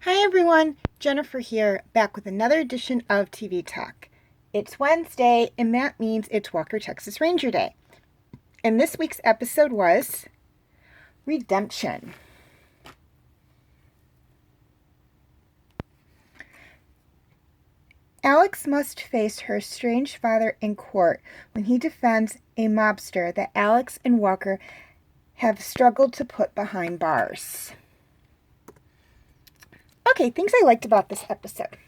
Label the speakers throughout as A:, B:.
A: Hi everyone, Jennifer here, back with another edition of TV Talk. It's Wednesday, and that means it's Walker Texas Ranger Day. And this week's episode was Redemption. Alex must face her estranged father in court when he defends a mobster that Alex and Walker have struggled to put behind bars. Okay, things I liked about this episode.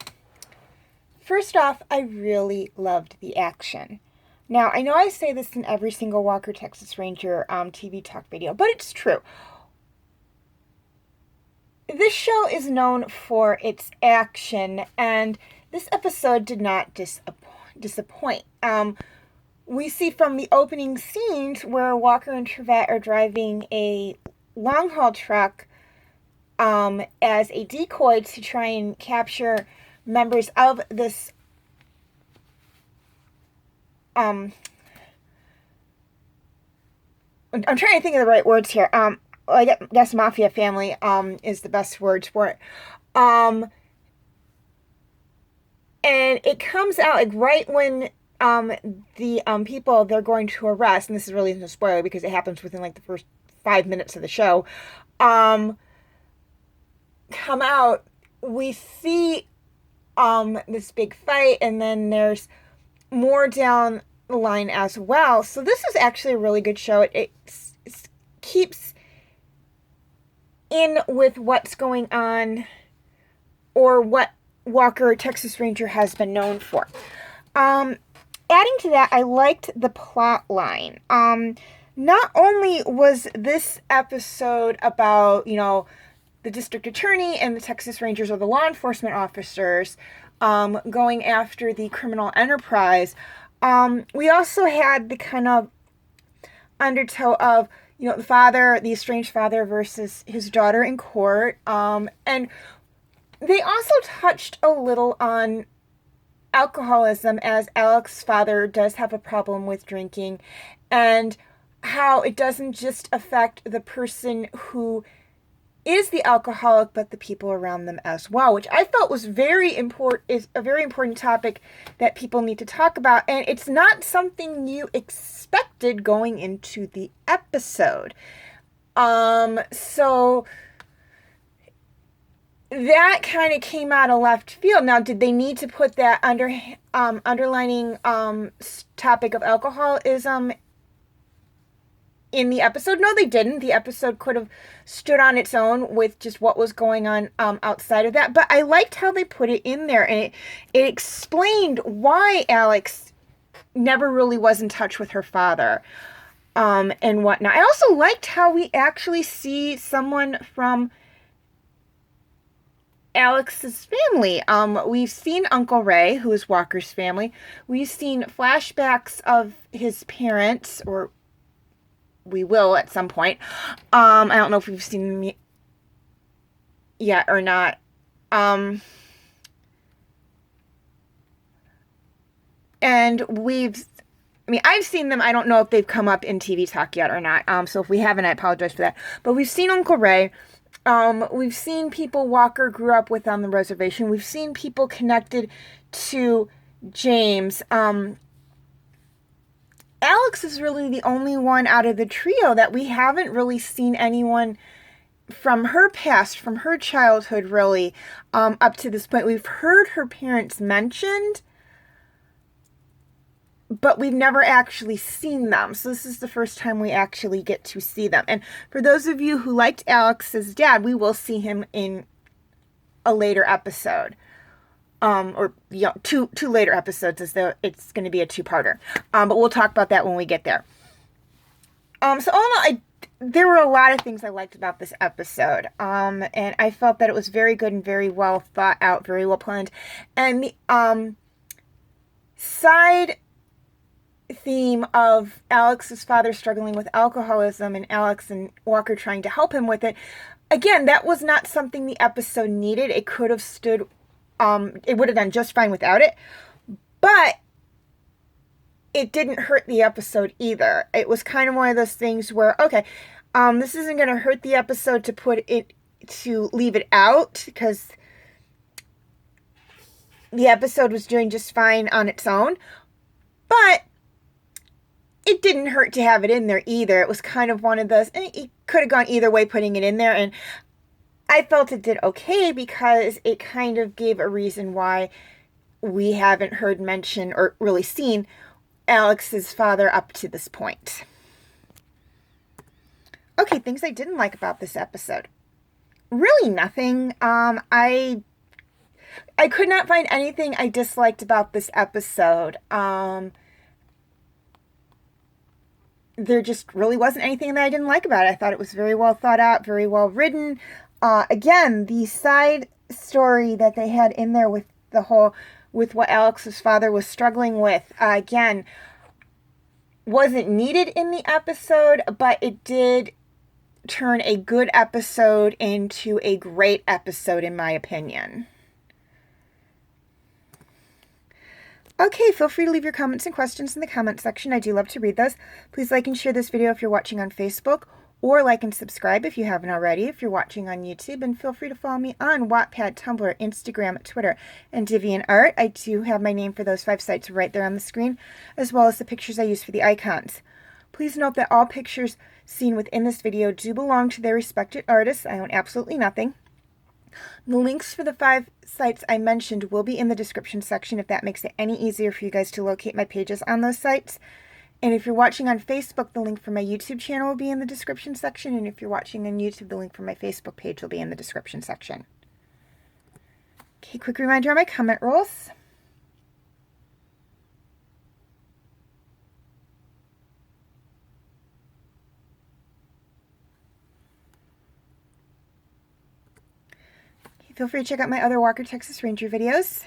A: First off, I really loved the action. Now, I know I say this in every single Walker Texas Ranger TV Talk video, but it's true. This show is known for its action, and this episode did not disappoint. We see from the opening scenes where Walker and Trevette are driving a long-haul truck as a decoy to try and capture members of this I'm trying to think of the right words here. I guess mafia family is the best words for it. And it comes out like right when the people they're going to arrest, and this is really no spoiler because it happens within like the first 5 minutes of the show, come out, we see this big fight, and then there's more down the line as well. So this is actually a really good show. It keeps in with what's going on, or what Walker Texas Ranger has been known for. Adding to that, I liked the plot line. Not only was this episode about, the district attorney and the Texas Rangers, or the law enforcement officers, going after the criminal enterprise, we also had the kind of undertow of, the estranged father versus his daughter in court. And they also touched a little on alcoholism, as Alex's father does have a problem with drinking, and how it doesn't just affect the person who is the alcoholic, but the people around them as well, which I felt was is a very important topic that people need to talk about, and it's not something you expected going into the episode. So that kind of came out of left field. Now, did they need to put that underlining topic of alcoholism in the episode? No, they didn't. The episode could have stood on its own with just what was going on outside of that. But I liked how they put it in there, and it explained why Alex never really was in touch with her father and whatnot. I also liked how we actually see someone from Alex's family. We've seen Uncle Ray, who is Walker's family. We've seen flashbacks of his parents, or we will at some point. I don't know if we've seen them yet or not. And I've seen them. I don't know if they've come up in TV Talk yet or not. So if we haven't, I apologize for that. But we've seen Uncle Ray. We've seen people Walker grew up with on the reservation. We've seen people connected to James. Alex is really the only one out of the trio that we haven't really seen anyone from her past, from her childhood, really, up to this point. We've heard her parents mentioned, but we've never actually seen them. So this is the first time we actually get to see them. And for those of you who liked Alex's dad, we will see him in a later episode. Or two later episodes, as though it's going to be a two-parter. But we'll talk about that when we get there. So all in all, there were a lot of things I liked about this episode. And I felt that it was very good and very well thought out, very well planned. And the side theme of Alex's father struggling with alcoholism and Alex and Walker trying to help him with it, again, that was not something the episode needed. It could have stood... it would have done just fine without it, but it didn't hurt the episode either. It was kind of one of those things where, okay, this isn't going to hurt the episode to put it to leave it out because the episode was doing just fine on its own. But it didn't hurt to have it in there either. It was kind of one of those, it could have gone either way putting it in there, and I felt it did okay because it kind of gave a reason why we haven't heard mention or really seen Alex's father up to this point. Okay, things I didn't like about this episode. Really nothing. I could not find anything I disliked about this episode. There just really wasn't anything that I didn't like about it. I thought it was very well thought out, very well written. Again, the side story that they had in there with with what Alex's father was struggling with, again, wasn't needed in the episode, but it did turn a good episode into a great episode, in my opinion. Okay, feel free to leave your comments and questions in the comment section. I do love to read those. Please like and share this video if you're watching on Facebook, or like and subscribe if you haven't already if you're watching on YouTube, and feel free to follow me on Wattpad, Tumblr, Instagram, Twitter, and DeviantArt. I do have my name for those 5 sites right there on the screen, as well as the pictures I use for the icons. Please note that all pictures seen within this video do belong to their respected artists. I own absolutely nothing. The links for the 5 sites I mentioned will be in the description section if that makes it any easier for you guys to locate my pages on those sites. And if you're watching on Facebook, the link for my YouTube channel will be in the description section. And if you're watching on YouTube, the link for my Facebook page will be in the description section. Okay, quick reminder on my comment rules. Feel free to check out my other Walker, Texas Ranger videos.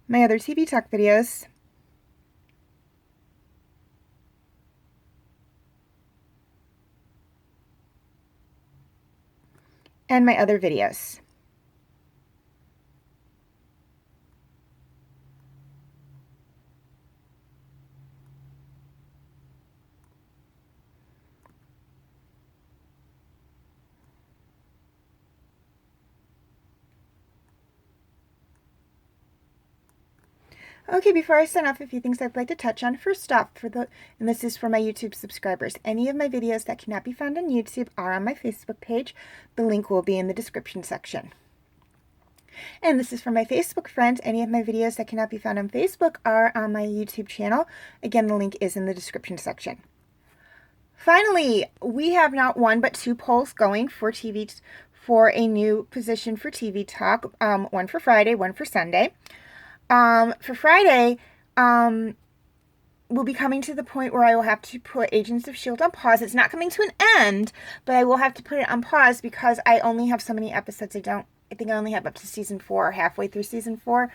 A: My other TV Talk videos. And my other videos. Okay, before I sign off, a few things I'd like to touch on. First off, and this is for my YouTube subscribers, any of my videos that cannot be found on YouTube are on my Facebook page. The link will be in the description section. And this is for my Facebook friends. Any of my videos that cannot be found on Facebook are on my YouTube channel. Again, the link is in the description section. Finally, we have not 1 but 2 polls going for a new position for TV Talk. One for Friday, one for Sunday. For Friday, we'll be coming to the point where I will have to put Agents of S.H.I.E.L.D. on pause. It's not coming to an end, but I will have to put it on pause because I only have so many episodes. I think I only have up to season 4, or halfway through season 4,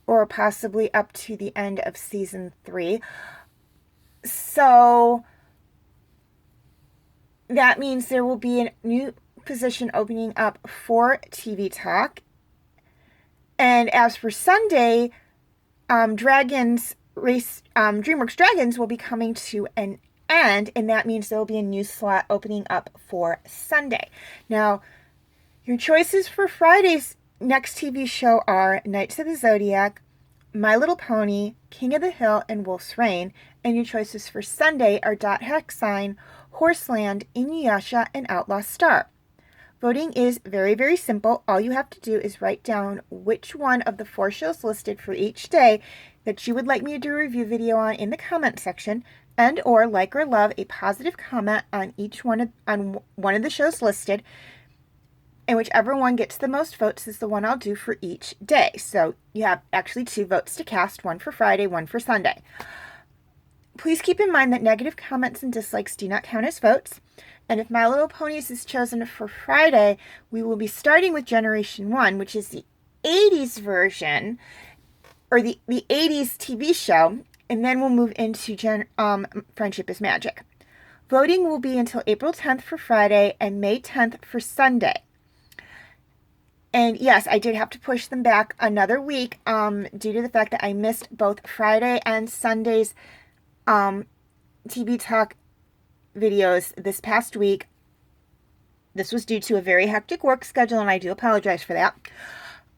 A: or possibly up to the end of season 3. So that means there will be a new position opening up for TV Talk. And as for Sunday, DreamWorks Dragons will be coming to an end, and that means there will be a new slot opening up for Sunday. Now, your choices for Friday's next TV show are Knights of the Zodiac, My Little Pony, King of the Hill, and Wolf's Rain, and your choices for Sunday are Dot Hack Sign, Horseland, Inuyasha, and Outlaw Star. Voting is very, very simple. All you have to do is write down which one of the 4 shows listed for each day that you would like me to do a review video on in the comment section, and or like or love a positive comment on one of the shows listed, and whichever one gets the most votes is the one I'll do for each day. So you have actually 2 votes to cast, one for Friday, one for Sunday. Please keep in mind that negative comments and dislikes do not count as votes. And if My Little Ponies is chosen for Friday, we will be starting with Generation 1, which is the 80s version, or the 80s TV show, and then we'll move into Friendship is Magic. Voting will be until April 10th for Friday and May 10th for Sunday. And yes, I did have to push them back another week due to the fact that I missed both Friday and Sunday's TV Talk videos this past week. This was due to a very hectic work schedule, and I do apologize for that.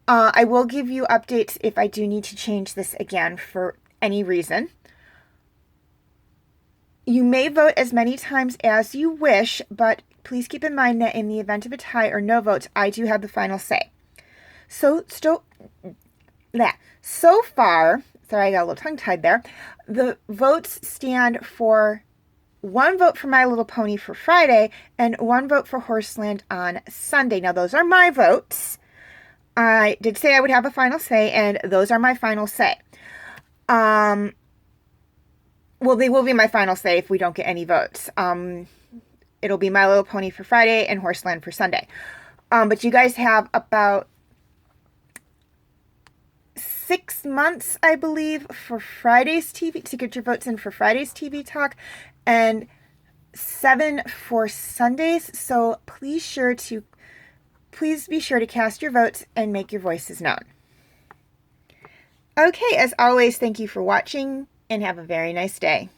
A: I will give you updates if I do need to change this again for any reason. You may vote as many times as you wish, but please keep in mind that in the event of a tie or no votes, I do have the final say. So far, sorry, I got a little tongue-tied there, the votes stand for 1 vote for My Little Pony for Friday and 1 vote for Horseland on Sunday. Now, those are my votes. I did say I would have a final say, and those are my final say. Well, they will be my final say if we don't get any votes. It'll be My Little Pony for Friday and Horseland for Sunday. But you guys have about 6 months, I believe, for Friday's TV, to get your votes in for Friday's TV Talk, and 7 for Sundays. So please be sure to cast your votes and make your voices known. Okay, as always, thank you for watching, and have a very nice day.